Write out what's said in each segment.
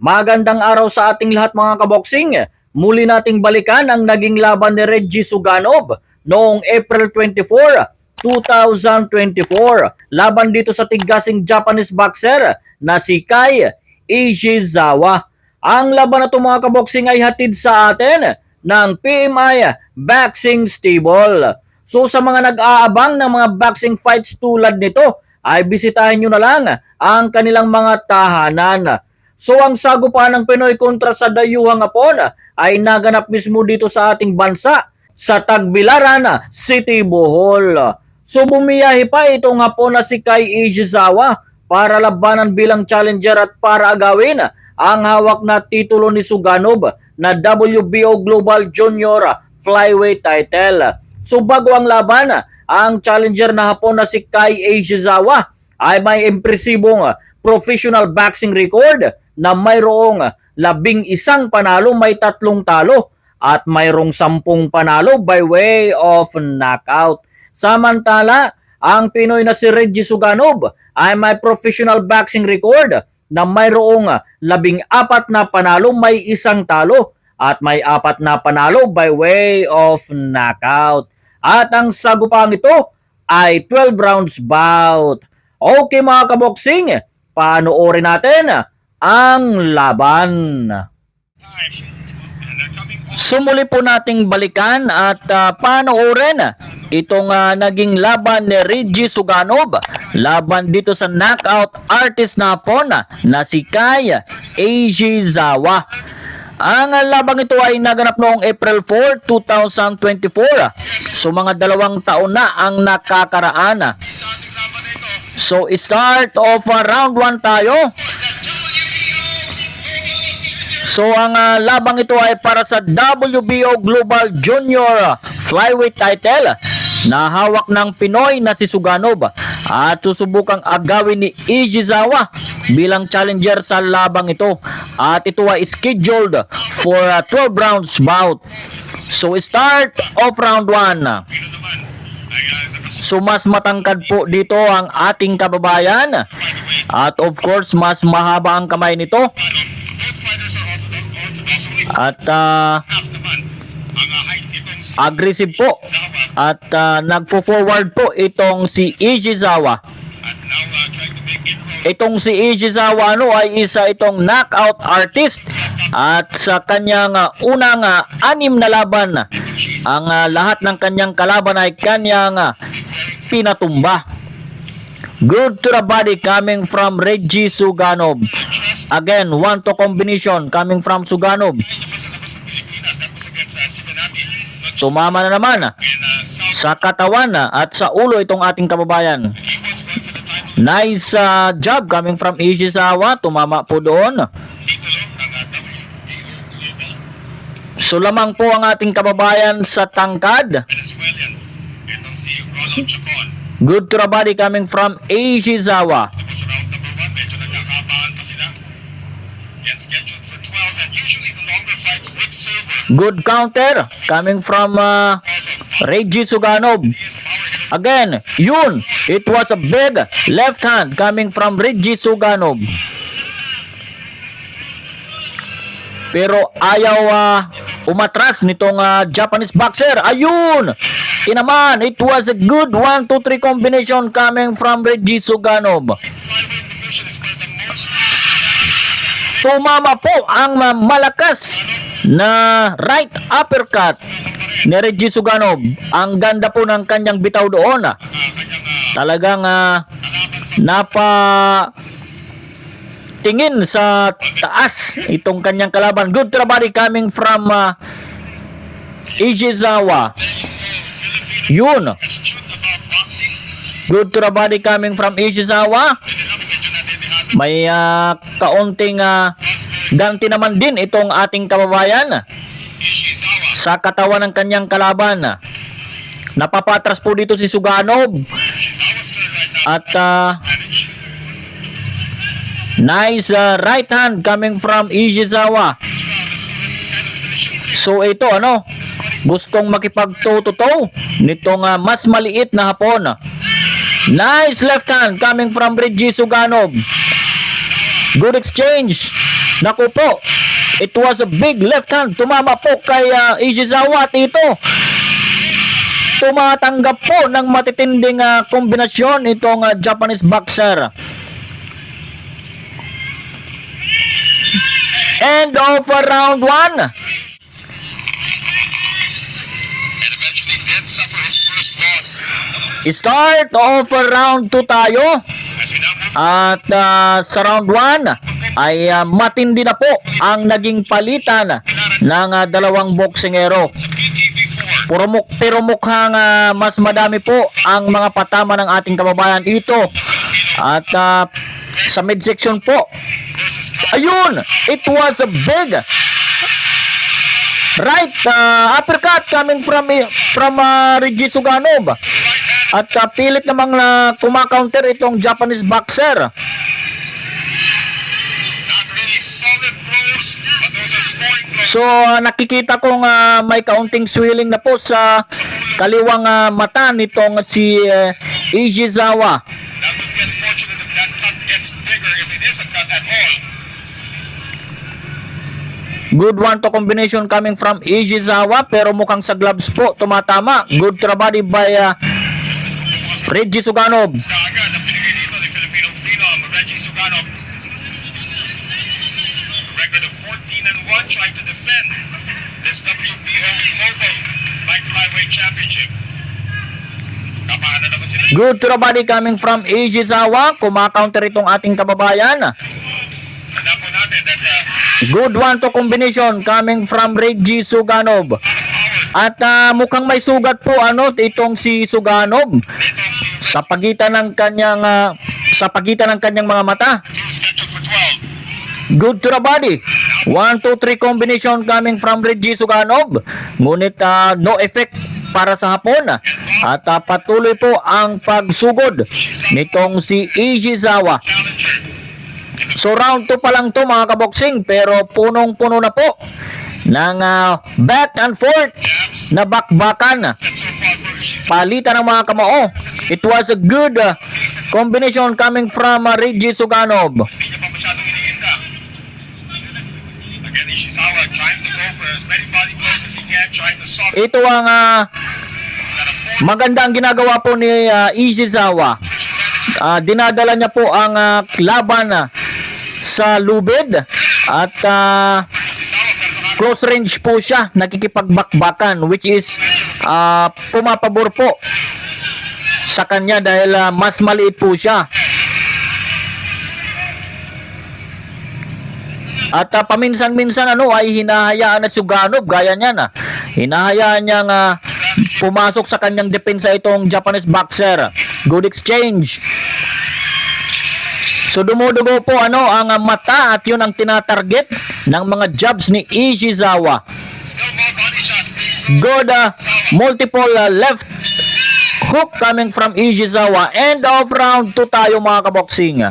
Magandang araw sa ating lahat mga kaboksing. Muli nating balikan ang naging laban ni Reggie Suganov noong April 24, 2024. Laban dito sa tigasing Japanese boxer na si Kai Ishizawa. Ang laban na ito mga kaboksing ay hatid sa atin ng PMI Boxing Stable. So sa mga nag-aabang ng mga boxing fights tulad nito, ay bisitahin nyo na lang ang kanilang mga tahanan. So ang sagupaan ng Pinoy kontra sa dayuhang Hapon ay naganap mismo dito sa ating bansa sa Tagbilaran City, Bohol. So bumiyahe pa itong Hapon na si Kai Ishizawa para labanan bilang challenger at para agawin ang hawak na titulo ni Suganov na WBO Global Junior Flyweight title. So bago ang laban, ang challenger na Hapon na si Kai Ishizawa ay may impresibong professional boxing record na mayroong 11 panalo, may 3 talo at mayroong 10 panalo by way of knockout. Samantala, ang Pinoy na si Reggie Suganov ay may professional boxing record na mayroong 14 na panalo, may 1 talo at may 4 na panalo by way of knockout. At ang sagupang ito ay 12 rounds bout. Okay mga kaboksing, panoorin natin ang laban. Sumuli po nating balikan at panoorin itong naging laban ni Reggie Suganov. Laban dito sa knockout artist na Hapon na si Kai Ishizawa. Ang labang ito ay naganap noong April 4, 2024. So mga 2 taon na ang nakakaraan. So start of round 1 tayo. So ang labang ito ay para sa WBO Global Junior Flyweight title na hawak ng Pinoy na si Suganov at susubukang agawin ni Ishizawa bilang challenger sa labang ito at ito ay scheduled for 12 rounds bout. So start of round 1. So mas matangkad po dito ang ating kababayan at of course mas mahaba ang kamay nito. At aggressive po at nagfo-forward po itong si Ishizawa. Itong si Ishizawa ay isa itong knockout artist at sa kanyang unang 6 na laban, ang lahat ng kanyang kalaban ay kanyang pinatumba. Good to the body coming from Reggie Suganov. Again, 1-2 combination coming from Suganov. Tumama na naman sa katawan at sa ulo itong ating kababayan. Nice job coming from Ishizawa. Tumama po doon. So lamang po ang ating kababayan sa tangkad. Good to the body coming from Ishizawa. Good counter coming from Reggie Suganov. Again, yun. It was a big left hand coming from Reggie Suganov. Pero ayaw umatras nitong Japanese boxer. Ayun! Inaman, it was a good 1-2-3 combination coming from Reggie Suganov. Tumama po ang malakas na right uppercut ni Reggie Suganov. Ang ganda po ng kanyang bitaw doon. Talagang tingin sa taas itong kanyang kalaban. Good to the body coming from Ishizawa. Yun. Good to the body coming from Ishizawa. May kaunting ganti naman din itong ating kababayan sa katawan ng kanyang kalaban. Napapatras po dito si Suganov. At nice right hand coming from Ishizawa. So ito gustong makipagtototo nitong mas maliit na Hapon. Nice left hand coming from Reggie Suganov. Good exchange. Naku po, it was a big left hand. Tumama po kay Ishizawa at ito. Tumatanggap po ng matitinding kombinasyon itong Japanese boxer. End of round 1. And eventually did suffer his first loss. Start of round 2 tayo. As we now move At sa round 1 ay matindi na po ang naging palitan ng dalawang boksingero. sa PTV4. Pero mukhang mas madami po ang mga patama ng ating kababayan ito. At sa midsection po, Versus Kyle. ayun, it was a big right uppercut coming from Reggie Suganov. At pilit namang kumakounter itong Japanese boxer. Not really solid blows, but those are scoring blows. So nakikita kong may kaunting swelling na po sa kaliwang mata nitong si Ishizawa. That would be unfortunate if that cut gets bigger, if it is a cut at all. Good one to combination coming from Ishizawa, pero mukhang sa gloves po tumatama. Good trabadi by Mas magbubukas na Reggie Suganov. kaagad ang binigay dito ni Filipino Phenom, Reggie Suganov. A record of 14-1 trying to defend this WBO Global Light Flyweight Championship. Kapahan na naman sila. Good trabadi coming from Ishizawa. Kumakounter itong ating kababayan. Tanda po natin that Good one to combination coming from Reggie Suganov. power At mukhang may sugat po itong si Suganov nitong si sa pagitan ng kanyang mga mata. 2 scheduled for 12. Good to the body. 1, 2, 3 combination coming from Reggie Suganov. Ngunit no effect para sa hapon. At patuloy po ang pagsugod nitong si Ishizawa. Challenger. So round 2 pa lang to mga kaboksing, pero punong-puno na po ng back and forth Jabs. na bakbakan. That's so far for Ishizawa. Palitan ng mga kamao. It was a good combination coming from Reggie Suganov. Hindi niya pa masyadong iniinda. Again, Ishizawa trying to go for as many body blows as he can, trying to soften. Ito ang He's got a 4 magandang ginagawa po ni Ishizawa. push advantage. Dinadala niya po ang laban sa lubid at Ishizawa pero nakaka- close range po siya, nakikipagbakbakan, which is pumapabor po sa kanya dahil mas maliit po siya. At paminsan-minsan ay hinahayaan na Suganov gaya niyan. Hinahayaan niyang pumasok sa kanyang depensa itong Japanese boxer. Good exchange. So dumudugo po ang mata at yun ang tinatarget ng mga jabs ni Ishizawa. Still more body shots being thrown. Good multiple left hook coming from Ishizawa. End of round 2 tayo mga kaboksing.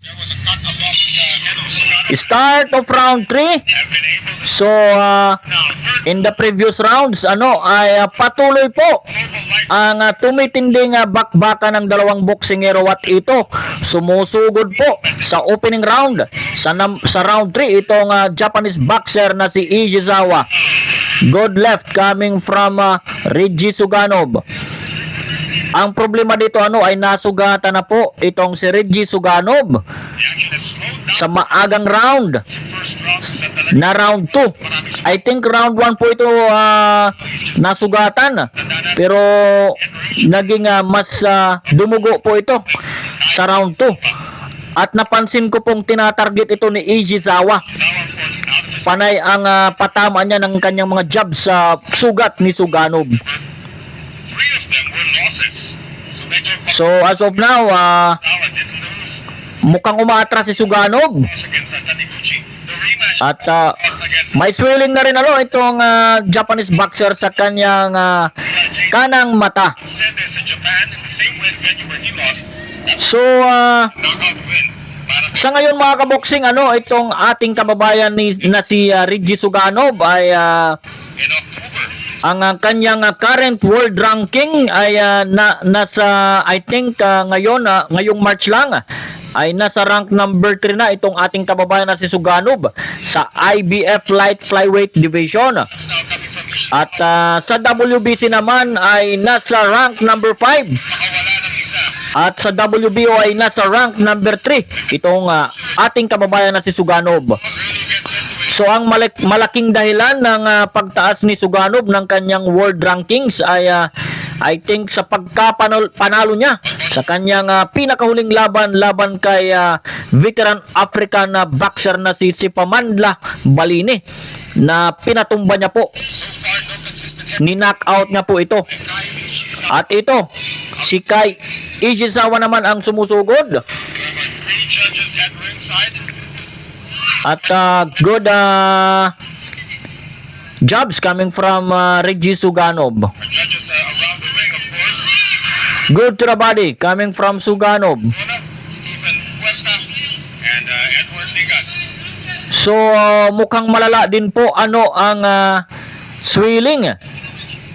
There was a cut above the head of Suganov. Start of round 3. Have been able to So now third in the previous rounds ay patuloy po global light ang tumitinding bakbakan ng dalawang boksingero at ito sumusugod po sa opening round. Sa round 3 itong Japanese boxer na si Ishizawa. Good left coming from Reggie Suganov. Ang problema dito ay nasugatan na po itong si Reggie Suganov the action has slowed down sa maagang round sa first round sa talaga. na round 2. I think round 1 po ito nasugatan. Pero naging mas dumugo po ito sa round 2. At napansin ko pong tinatarget ito ni Ishizawa. Ishizawa of course out of his Panay ang patama niya ng kanyang mga jabs sa sugat ni Suganov. 3 of them were losses. So medyo So as of now, Ishizawa did lose mukhang umaatras si Suganov. against Taniguchi. The rematch At lost against may swelling na rin itong Japanese boxer sa kanyang kanang mata. said this in Japan in the same venue where he lost. So Knockout win. Para sa ngayon mga kaboksing, itong ating kababayan na si Reggie Suganov ay in October, Ang kanyang current world ranking ay nasa I think ngayong March lang ay nasa rank number 3 na itong ating kababayan na si Suganov sa IBF Light Flyweight Division. It's now coming from Ishii. At sa WBC naman ay nasa rank number 5. Nakawala ng isa. At sa WBO ay nasa rank number 3 itong ating kababayan na si Suganov. Really gets into it. So ang malaking dahilan ng pagtaas ni Suganov ng kanyang world rankings ay I think sa pagkapanalo niya sa kanyang pinakahuling laban kay veteran African na boxer na si Sipamandla Balini na pinatumba niya po, So far, no consistent hit. ni-knockout niya po ito. Kai Ishizawa. At ito, si Kai Ishizawa naman ang sumusugod. There are 3 judges at ringside. At good jobs coming from Reggie Suganov. Our judges around the ring, of course. Good to the body coming from Suganov. Una, Stephen Puerta and Edward Ligas. So mukhang malala din po ang swelling.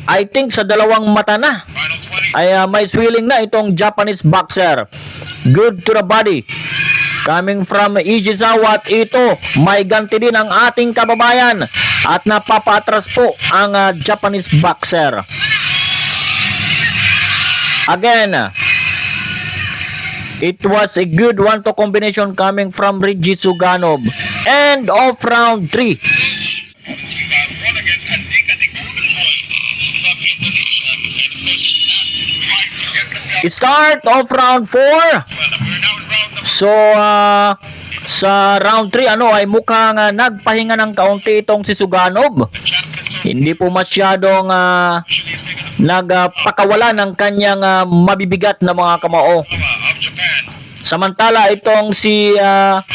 I think sa dalawang mata na Final 20. ay may swelling na itong Japanese boxer. Good to the body coming from Ishizawa. At ito, may ganti din ang ating kababayan at napapatras po ang Japanese boxer. Again, it was a good 1-2 combination coming from Reggie Suganov. End of round 3. Team won against Andika, the Golden Boy from Indonesia. And of course, his last fight to get the belt. Start of round 4. Well, we're now in round number So, sa round 3, ay mukhang nagpahinga ng kaunti itong si Suganov. champions of Hindi po masyadong actually is taken nagpakawala ng kanyang mabibigat na mga kamao. of Japan. Samantala, itong si,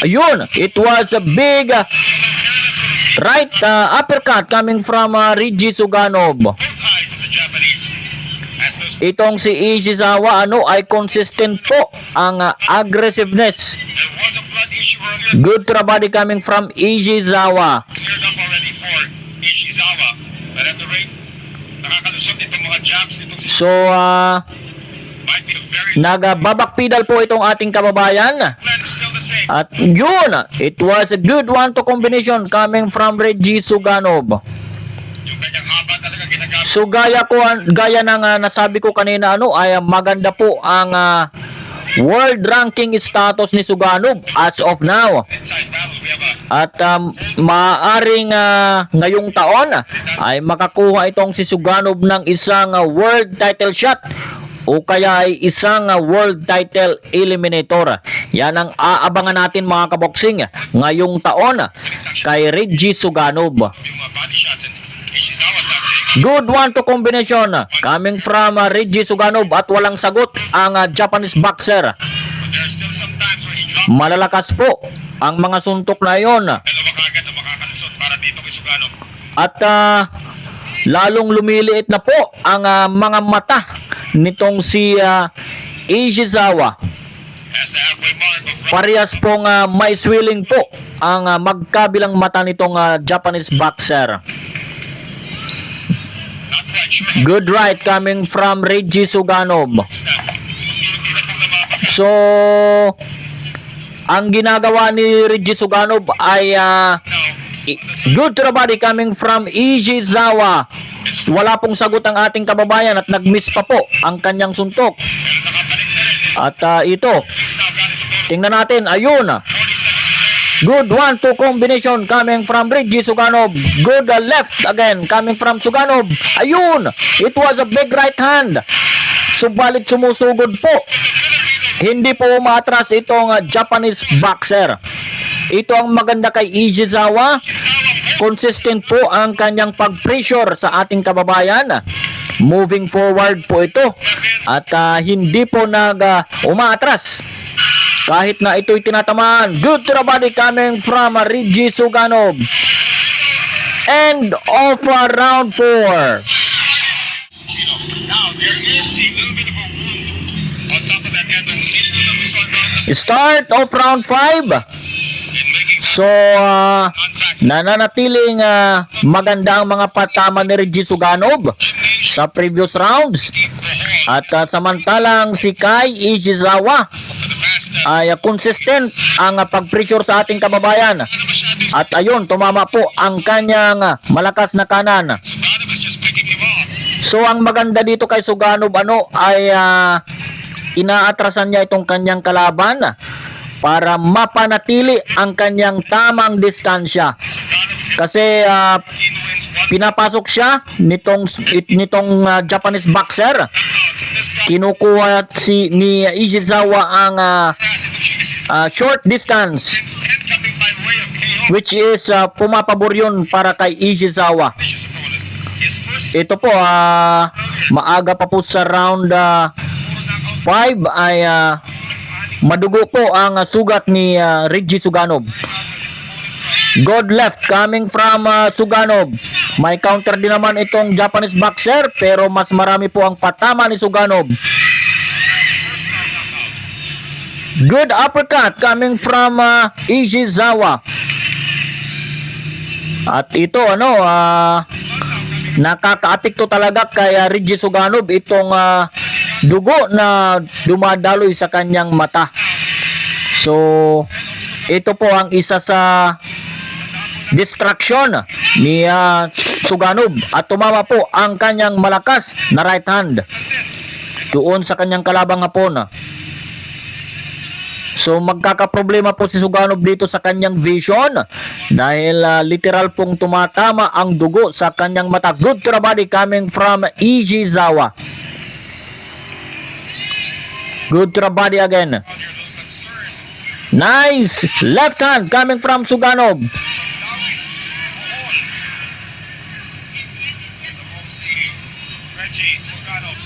ayun, it was a big Careless with his right uppercut coming from Reggie Suganov. both eyes of the Japanese. As those Itong si Ishizawa, ay consistent po ang aggressiveness. there was a blood issue earlier, Good to the body coming from Ishizawa. cleared up already for Ishizawa. But at the rate, nakakalusot itong mga jabs nitong si So, might be a very nagbabakpidal po itong ating kababayan. plan is still the same. At yun, it was a good 1-2 combination coming from Reggie Suganov. Yung kanyang haba talaga ginagamit. So gaya ng nasabi ko kanina, ay maganda po ang world ranking status ni Suganov as of now. Inside battle, we have a At maaaring ngayong taon ay makakuha itong si Suganov ng isang world title shot o kaya ay isang world title eliminator. Yan ang aabangan natin mga kaboksing ngayong taon kay Reggie Suganov. yung mga body shots and Ishizawa's not taking. Good 1-2 combination coming from Reggie Suganov at walang sagot ang Japanese boxer. But there are still some times where he drops Malalakas po ang mga suntok na yon. dalawa kagad na makakalusot para dito kay Suganov. At lalong lumiliit na po ang mga mata nitong si Ishizawa. As the halfway mark of round Parehas pong may swelling po ang magkabilang mata nitong Japanese boxer. not quite sure how Good right coming from Reggie Suganov. snap. Unti-unti na pong namamaga. So, ang ginagawa ni Reggie Suganov ay Now, good to the body coming from Ishizawa. Wala pong sagot ang ating kababayan at nag-miss pa po ang kanyang suntok. pero nakabalik na rin. At ito, He's now got his opponent. tingnan natin, ayun. 40 seconds remaining. Good 1-2 combination coming from Reggie Suganov. Good left again coming from Suganov. Ayun, it was a big right hand. Subalit sumusugod po. Hindi po umatras itong Japanese boxer. Ito ang maganda kay Ishizawa. Consistent po ang kanyang pag-pressure sa ating kababayan. Moving forward po ito. At hindi po umatras. Kahit na ito'y tinatamaan. Good to the body coming from Reggie Suganov. End of round 4. Now, there is a little bit of a wound on top of that head. Sino na we saw down Start of round 5. in making So, non-factor nananatiling maganda ang mga patama ni Reggie Suganov sa previous rounds. At samantalang si Kai Ishizawa ay consistent ang pag-pressure sa ating kababayan. At ayun, tumama po ang kanyang malakas na kanan. Suganov is just picking him off. So ang maganda dito kay Suganov ay inaatrasan niya itong kanyang kalaban para mapanatili ang kanyang tamang distansya. Suganov Kasi 15 wins, 1 pinapasok siya nitong Japanese boxer. knockouts in this bout. Kinukuha ni Ishizawa ang Pass into Shimizu's short distance, 10 coming by way of KO. which is pumapabor yun para kay Ishizawa. Vicious opponent. His first Ito po, maaga pa po sa round knockout 5 ay madugo po ang sugat ni Reggie Suganov. Good left coming from Suganov. May counter din naman itong Japanese boxer, pero mas marami po ang patama ni Suganov. first round knockout. Good uppercut coming from Ishizawa. At ito nakaka-apekto talaga kay Reggie Suganov itong dugo na dumadaloy sa kanyang mata. So ito po ang isa sa distraction ni Suganov, at tumama po ang kanyang malakas na right hand doon sa kanyang kalabang hapon. So magkakaproblema po si Suganov dito sa kanyang vision dahil literal pong tumatama ang dugo sa kanyang mata. Good to the body coming from Ishizawa. Good to the body again. You're a little concerned. Nice left hand coming from Suganov. Dawis Bohol. The Mom City. Reggie Suganov.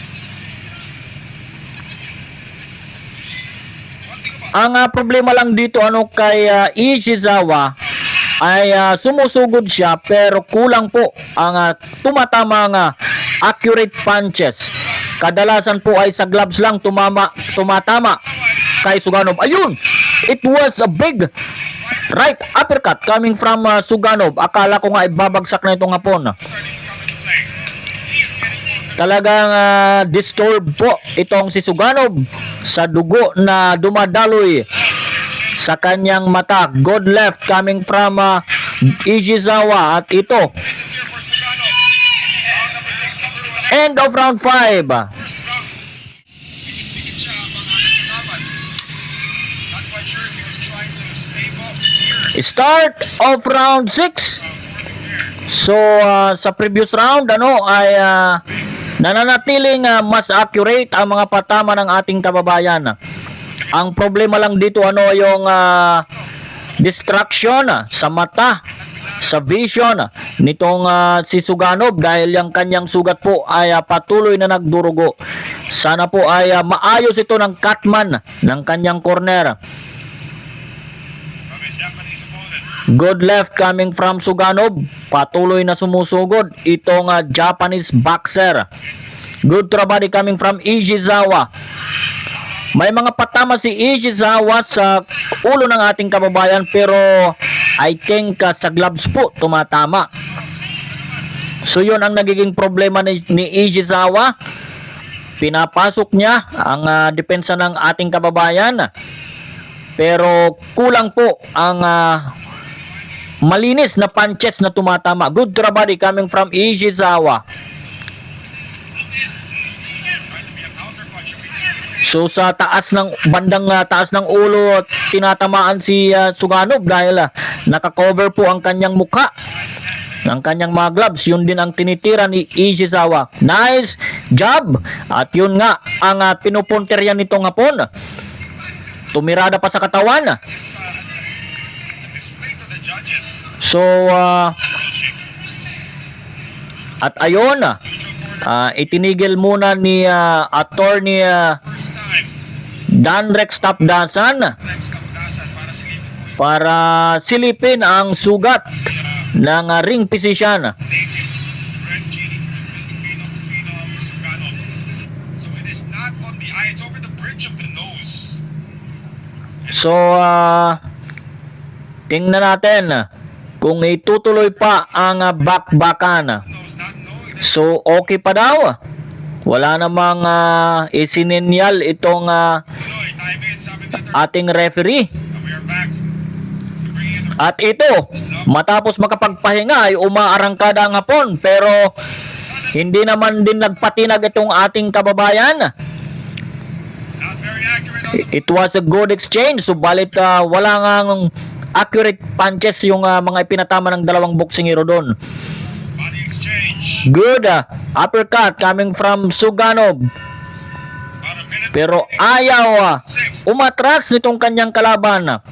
One thing about Ang problema lang dito kay Ishizawa ay sumusugod siya, pero kulang po ang tumatamang accurate punches. Kadalasan po ay sa gloves lang tumatama kay Suganov. Ayun! It was a big right uppercut coming from Suganov. Akala ko nga ibabagsak na itong hapon. starting to come into play. He is getting more Talagang disturbed po itong si Suganov sa dugo na dumadaloy sa kanyang mata. Good left coming from Ishizawa. At ito, This is here for Suganov. Round number 6 comes to an end. end of round 5. First round. Pikit-pikit siya habang sa laban. Not quite sure if he was trying to stave off the tears Start of round 6. forming there. So sa previous round ay nananatiling mas accurate ang mga patama ng ating kababayan. Ang problema lang dito yung distraction sa mata, sa vision nitong si Suganov, dahil yung kanyang sugat po ay patuloy na nagdurugo. Sana po ay maayos ito ng cutman ng kanyang corner. From his Japanese opponent. Good left coming from Suganov. Patuloy na sumusugod itong Japanese boxer. Good to the body coming from Ishizawa. May mga patama si Ishizawa sa ulo ng ating kababayan, pero I think sa gloves po tumatama. So yun ang nagiging problema ni Ishizawa. Pinapasok niya ang depensa ng ating kababayan, pero kulang po ang malinis na punches na tumatama. Good to the body coming from Ishizawa. Trying to be a counter puncher. So sa taas ng bandang taas ng ulo, tinatamaan si Suganov dahil naka-cover po ang kanyang mukha ng kanyang mga gloves. Yun din ang tinitira ni Ishizawa. Nice job. At yun nga ang pinupunterya nitong hapon. Tumirada pa sa katawan. This a display to the judges. So Bullshit. at ayun, Neutral corner. itinigil muna ni attorney First time. Dan Rex Tapdasan Next up, Dasan para silipin mo yung para silipin ang sugat ng ring physician. native Reggie Filipino Phenom Suganov. So it is not on the eye, it's over the bridge of the nose. So tingnan natin kung itutuloy pa ang bakbakan. Knows not knowing that So okay pa daw. Wala namang isininyal itong Pinoy time in, sabi nito. ating referee. We are back to bring you the At ito, matapos makapagpahinga ay umaarangkada ang hapon, pero sudden, hindi naman din nagpatinag itong ating kababayan. not very accurate on the It was a good exchange, subalit wala ngang accurate punches yung mga ipinatama ng dalawang boksingero doon. body exchange. Good uppercut coming from Suganov, About a minute. pero ayaw Six. umatras nitong kanyang kalaban.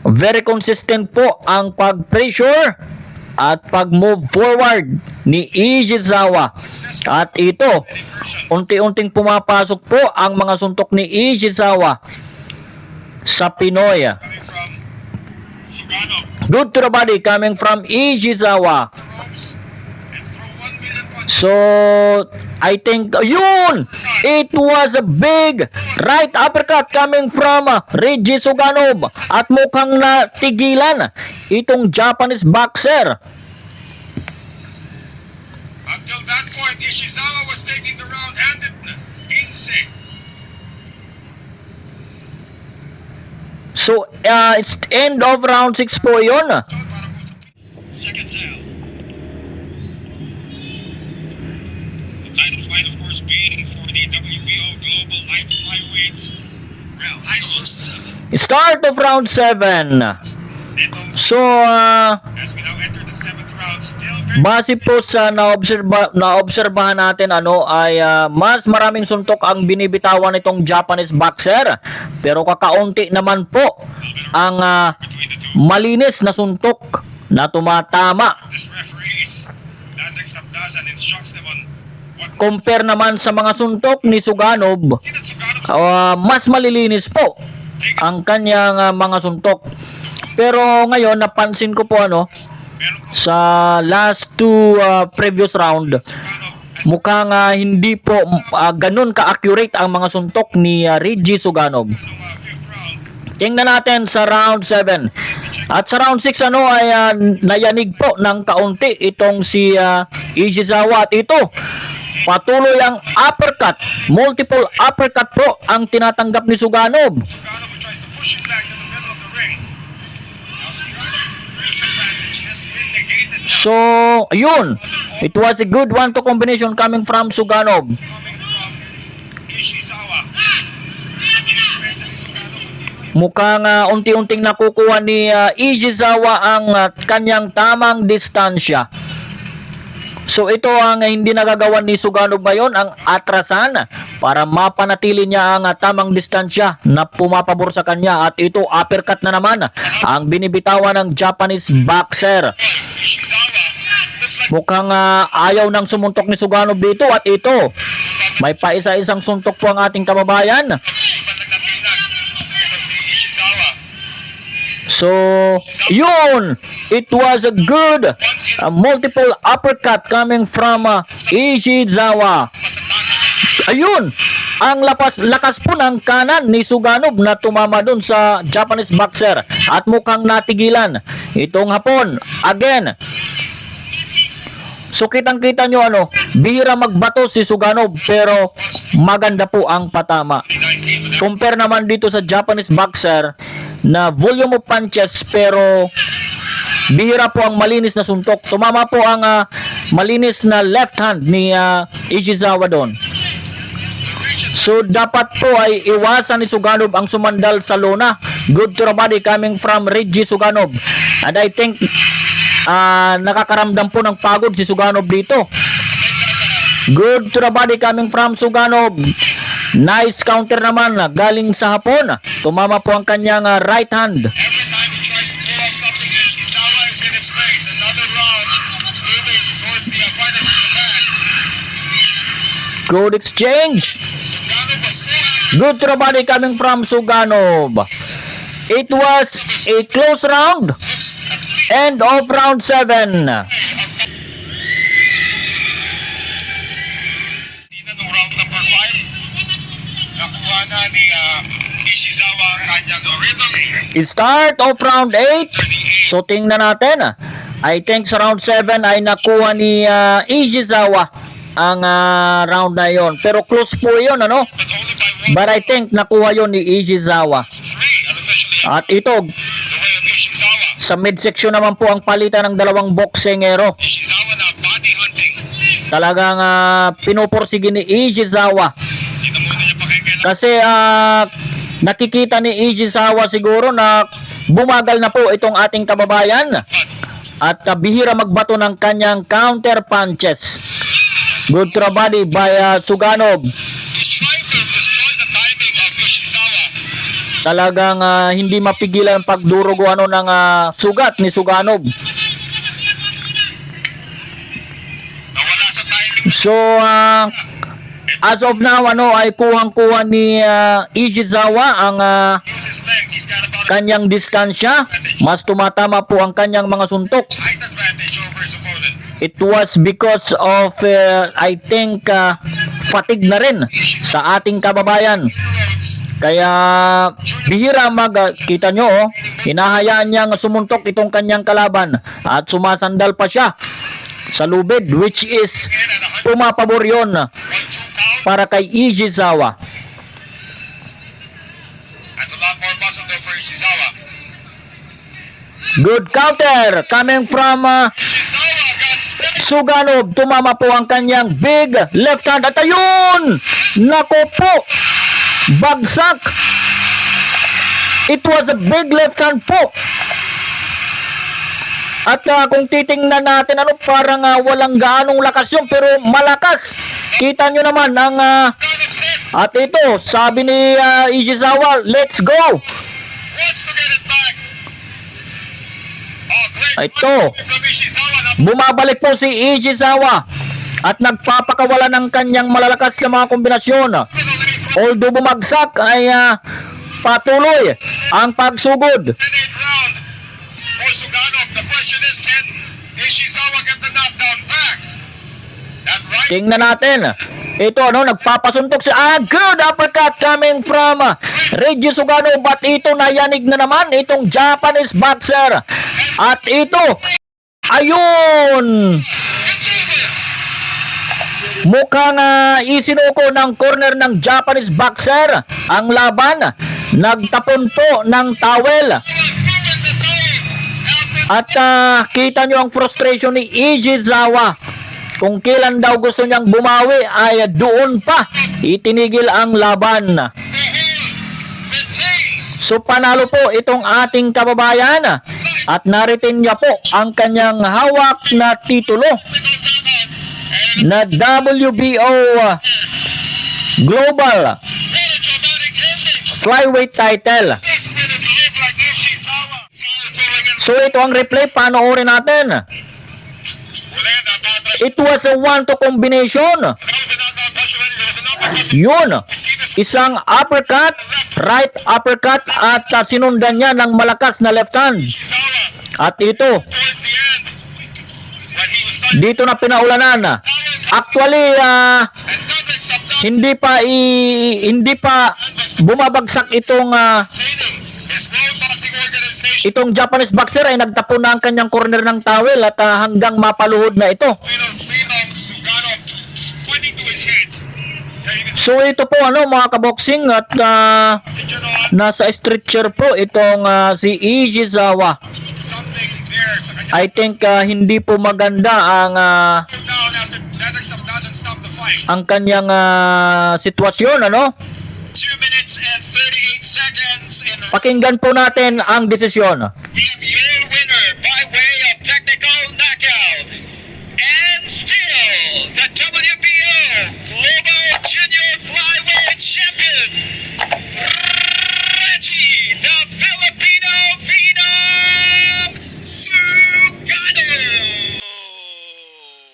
Very consistent po ang pag-pressure at pag-move forward ni Ishizawa. Successful At ito, incursion. unti-unting pumapasok po ang mga suntok ni Ishizawa sa Pinoy. Coming from Suganov. Good to the body coming from Ishizawa. The ropes and throw 1 million punches. So, I think, yun! It was a big right uppercut coming from Reggie Suganov. At mukhang natigilan itong Japanese boxer. Until that point, Ishizawa was taking the round handed. Insane. So, it's end of round 6 po yun. Second cell. The title fight, of course, being for the WBO Global Light Flyweight Real Titles 7. Start of round 7. Itong So, as we now enter the 7th round, still very base po sa naobserbahan natin ay mas maraming suntok ang binibitawan nitong Japanese boxer, pero kakaunti naman po ang between the two. malinis na suntok na tumatama. This referee is Landrick Sabdasan instructs them on what Compare naman sa mga suntok ni Suganov, see that Suganov mas malilinis po ang kanyang mga suntok. Pero ngayon napansin ko po meron po sa last 2 previous round, Suganov as mukhang hindi po ganun ka-accurate ang mga suntok ni Reggie Suganov. 5th round. Tingnan natin sa round 7. At sa round 6 ay nayanig po ng kaunti itong si Ishizawa. At ito, patuloy ang uppercut. Multiple uppercut po ang tinatanggap ni Suganov. Suganov who tries to push it back to the middle of the ring. Now Suganov's reach advantage has been negated now. So, ayun. It was a good 1-2 combination coming from Suganov. Coming from Ishizawa. At the defense ni Suganov continuing. Mukhang unti-unting nakukuha ni Ishizawa ang kanyang tamang distansya. So ito ang hindi nagagawa ni Suganov ngayon, ang atrasan para mapanatili niya ang tamang distansya na pumapabor sa kanya. At ito, uppercut na naman ang binibitawan ng Japanese boxer. Ishizawa looks like Mukhang ayaw ng sumuntok ni Suganov dito. At ito, may paisa-isang suntok po ang ating kababayan. iba nagnatinag. Ito si Ishizawa. So, yun! It was a good multiple uppercut coming from Ishizawa. Ayun! Ang lakas po ng kanan ni Suganov na tumama dun sa Japanese boxer at mukhang natigilan itong hapon. Again, so kitang-kita nyo bihira magbato si Suganov pero maganda po ang patama. 19 with Compare naman dito sa Japanese boxer na volume of punches pero bihira po ang malinis na suntok. Tumama po ang malinis na left hand ni Ishizawa doon. So dapat po ay iwasan ni Suganov ang sumandal sa lona. Good to the body coming from Reggie Suganov. And I think nakakaramdam po ng pagod si Suganov dito. Good to the body coming from Suganov. Nice counter naman galing sa hapon. Tumama po ang kanyang right hand. every time he tries to pull off something, Ishizawa is in its face. Another round moving towards the fighter from Japan. Good exchange. Suganov was so active. Good to the body coming from Suganov. It was a close round. Looks at least End of round 7. nung round number 5. Nakuha na ni Ishizawa ang kanyang the rhythm. Start of round 8. So tingnan natin. I think sa round 7 ay nakuha ni Ishizawa ang round na yon. Pero close po yun, ano? But only by one. But I think nakuha yon ni Ishizawa. 3 unofficially At ito, the way of Ishizawa. sa midsection naman po ang palitan ng dalawang boksingero. Ishizawa na body hunting. Talagang pinupursige ni Ishizawa. Hindi na muna niya pakikailan. Kasi nakikita ni Ishizawa siguro na bumagal na po itong ating kababayan. At bihira magbato ng kanyang counter punches. Good to the body by Suganov. He's trying to destroy the timing of Ishizawa. Talagang hindi mapigilan ang pagdurugo ng sugat ni Suganov. Nawala sa timing. So as of now ay kuhang-kuha ni Ishizawa ang Use his leg. He's got about a kanyang distansya. Mas tumatama po ang kanyang mga suntok. height advantage over his opponent. It was because of I think fatigue na rin sa ating kababayan. Rhodes. Kaya bihira kita nyo, hinahayaan niyang sumuntok itong kanyang kalaban at sumasandal pa siya sa lubid, which is In at 100. pumapabor yun 1-2 pounds. para kay Ishizawa. That's a lot more muscle though for Ishizawa. Good counter coming from Ishizawa got steady. Suganov. Tumama po ang kanyang big left hand at ayun! Nako po! Bagsak! It was a big left hand po. At kung titingnan natin, parang walang gaanong lakas yun, pero malakas. Kita nyo naman ang Ganop's hit. at ito, sabi ni Ishizawa, let's go! Wants to get it back. Oh, great. Ito. From Ishizawa. Now, Bumabalik po si Ishizawa at nagpapakawala ng kanyang malalakas na mga kombinasyon. Although bumagsak ay patuloy ang pagsugod. 10-8 round for Suganov. The question is, can Ishizawa get the knockdown back? That right Tingnan natin. Ito nagpapasuntok si good uppercut coming from Reggie Suganov, but ito nayanig na naman itong Japanese boxer. At ito, ayun! it's over. Mukhang isinuko ng corner ng Japanese boxer ang laban. Nagtapon po ng towel. Ruined the time after At kita nyo ang frustration ni Ishizawa. Kung kailan daw gusto niyang bumawi ay doon pa itinigil ang laban. the whole retains. So panalo po itong ating kababayan at naritin niya po ang kanyang hawak na titulo And na WBO Global what a dramatic ending. Flyweight title. This didn't live like Ishizawa. Powerful against So ito ang replay, panoorin natin. Ulan, natatras. It was a 1-2 combination. That was a knockout punch already. There was an uppercut. Yun, We see this isang uppercut, right uppercut at sinundan niya ng malakas na left hand. Ishizawa At ito, towards the end. When he was starting dito na pinaulanan. Actually, and double stop down, hindi pa bumabagsak itong training his World Boxing Organization. itong Japanese boxer ay nagtapon na ang kanyang corner ng towel at hanggang mapaluhod na ito. Phenom Suganov pointing to his head. Yeah, you can So ito po mga kaboksing at see Jano nasa stretcher po itong si Ishizawa. something there sa kanya. I think hindi po maganda Down after Hendrickson doesn't stop the fight. ang kanyang sitwasyon 2 minutes and 38 seconds in Pakinggan po natin ang desisyon. we have your winner by way of technical knockout. And still, the WBO Global Junior Flyweight Champion, Reggie, the Filipino Phenom Suganov.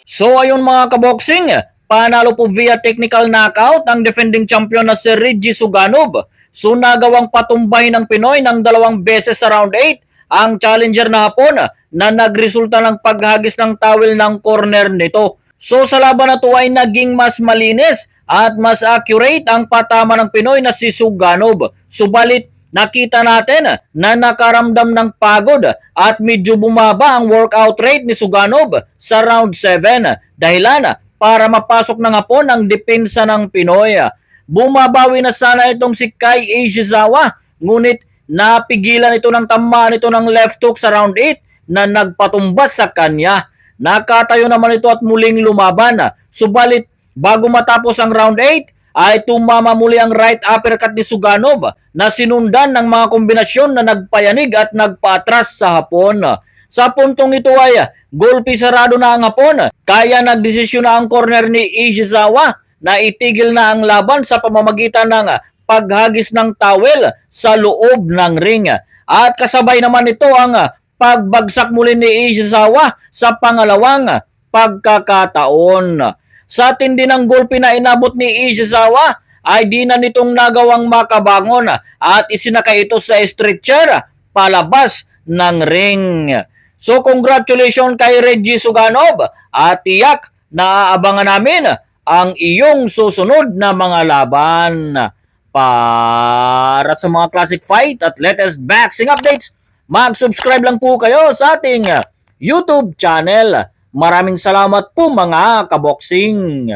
So ayun mga kaboksing, panalo po via technical knockout ang defending champion na si Reggie Suganov. So nagawang patumbahin ng Pinoy ng 2 beses sa round 8 ang challenger na hapon na nagresulta ng paghagis ng towel ng corner nito. So sa laban na ito ay naging mas malinis at mas accurate ang patama ng Pinoy na si Suganov. Subalit nakita natin na nakaramdam ng pagod at medyo bumaba ang workout rate ni Suganov sa round 7. Dahilan para mapasok na nga po ng depensa ng Pinoy. Bumabawi na sana itong si Kai Ishizawa, ngunit napigilan ito ng tamaan ito ng left hook sa round 8 na nagpatumbas sa kanya. Nakatayo naman ito at muling lumaban. Subalit bago matapos ang round 8 ay tumama muli ang right uppercut ni Suganov na sinundan ng mga kombinasyon na nagpayanig at nagpaatras sa hapon. Sa puntong ito ay golpe sarado na ang hapon, kaya nagdesisyon na ang corner ni Ishizawa na itigil na ang laban sa pamamagitan ng paghagis ng towel sa loob ng ring. At kasabay naman ito ang pagbagsak muli ni Ishizawa sa pangalawang pagkakataon. Sa tindi ng golpe na inabot ni Ishizawa ay di na nitong nagawang makabangon at isinakay ito sa stretcher palabas ng ring. So congratulations kay Reggie Suganov at tiyak na aabangan namin ang iyong susunod na mga laban. Para sa mga classic fight at latest boxing updates, mag-subscribe lang po kayo sa ating YouTube channel. Maraming salamat po mga kaboksing.